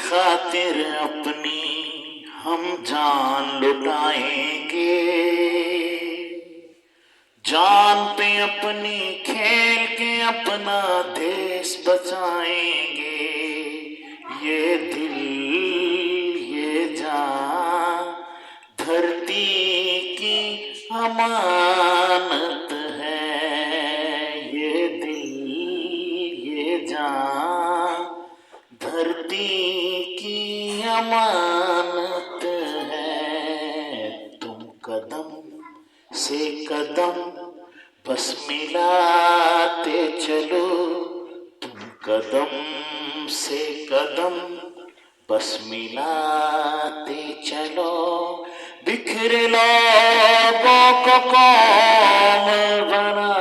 खातिर अपनी हम जान लुटाएंगे, जान पे अपनी खेल के अपना देश बचाएंगे। ये दिल ये जान धरती की अमानत है। ये दिल ये जान धरती की अमानत है। तुम कदम से कदम बस मिलाते चलो, तुम कदम से कदम बस मिलाते चलो। बिखरे लोगों को कौम बना